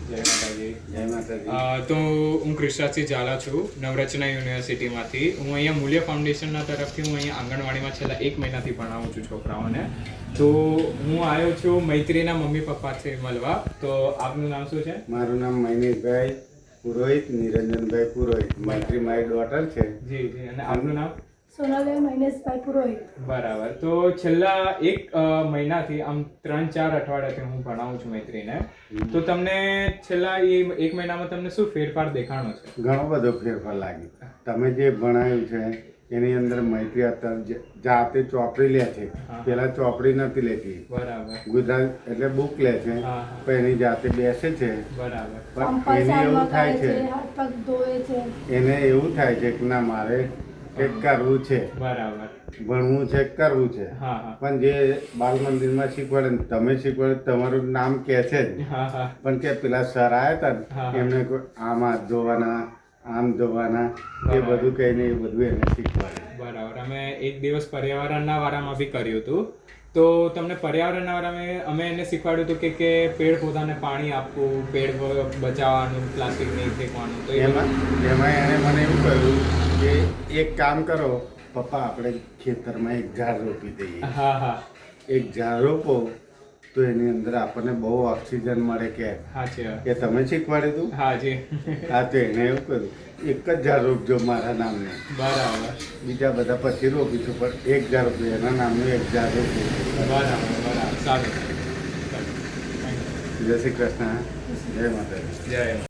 જય માતાજી. જય માતાજી. તો હું ક્રિષ્નાસિંહ ઝાલા છું, નવરચના યુનિવર્સિટીમાંથી. હું અહીંયા મૂલ્ય ફાઉન્ડેશનના તરફથી હું અહીંયા આંગણવાડીમાં છેલ્લા 1 મહિનાથી ભણાવું છું છોકરાઓને. તો હું આવ્યો છું મૈત્રીના મમ્મી પપ્પા છે મળવા. તો આપનું નામ શું છે? મારું નામ મૈનેશભાઈ પુરોહિત, નિરંજનભાઈ પુરોહિત. મૈત્રી મારી ડોટર છે. જી જી. અને આપનું નામ? સોનાલી મહેશભાઈ પુરોહિત. બરાબર. તો છેલ્લા 1 મહિનાથી આમ 3-4 અઠવાડિયાથી હું ભણાવું છું મૈત્રીને. તો તમને છેલ્લા 1 મહિનામાં તમને શું ફેરફાર દેખાણો છે? ઘણો બધો ફેરફાર લાગ્યો. તમે જે ભણાવ્યું છે એની અંદર મૈત્રી અત્યારે જાતે ચોપડી લે છે. પેલા ચોપડી નથી લેતી. બરાબર. ગુજરાત એટલે બુક લે છે, પણ એની જાતે બેસે છે. બરાબર. પણ એને એવું થાય છે, હાથ પગ ધોવે છે. એને એવું થાય છે કે ના મારે કંઈક કરવું છે, બરાબર. ભણવું છે, કરવું છે. હા હા. પણ જે બાલ મંદિરમાં શીખવાડે ને તમે શીખવાડે તમારું નામ કહે છે જ. હા હા. પણ કે પેલા સર આવ્યા હતા ને એમને આમ હાથ ધોવાના, આમ ધોવાના, એ બધું કહીને એ બધું એને શીખવાડે. બરાબર. અમે એક દિવસ પર્યાવરણના વારામાં બી કર્યું હતું. તો તમને પર્યાવરણના વારામાં અમે એને શીખવાડ્યું હતું કે પેડ પૌધાને પાણી આપવું, પેડ બચાવવાનું, પ્લાસ્ટિક નહીં ફેંકવાનું. તો એમાં એણે મને એવું કહ્યું કે એક કામ કરો પપ્પા, આપણે ખેતરમાં એક ઝાડ રોપી દઈએ. હા હા. એક ઝાડ રોપો તો એની અંદર આપણને બહુ ઓક્સિજન મળે. કે સાચી વાત. કે તમે શીખવાડ્યું હતું? હા જી. હા, તો એને એવું કહ્યું એક જ ઝાડ રોપજો મારા નામને. બરાબર. બીજા બધા પછી રોપીશું, પણ એક ઝાડ રોપ્યું એના નામનું એક ઝાડ રોપ્યું. બરાબર બરાબર. સારું. જય શ્રી કૃષ્ણ. જય માતાજી. જય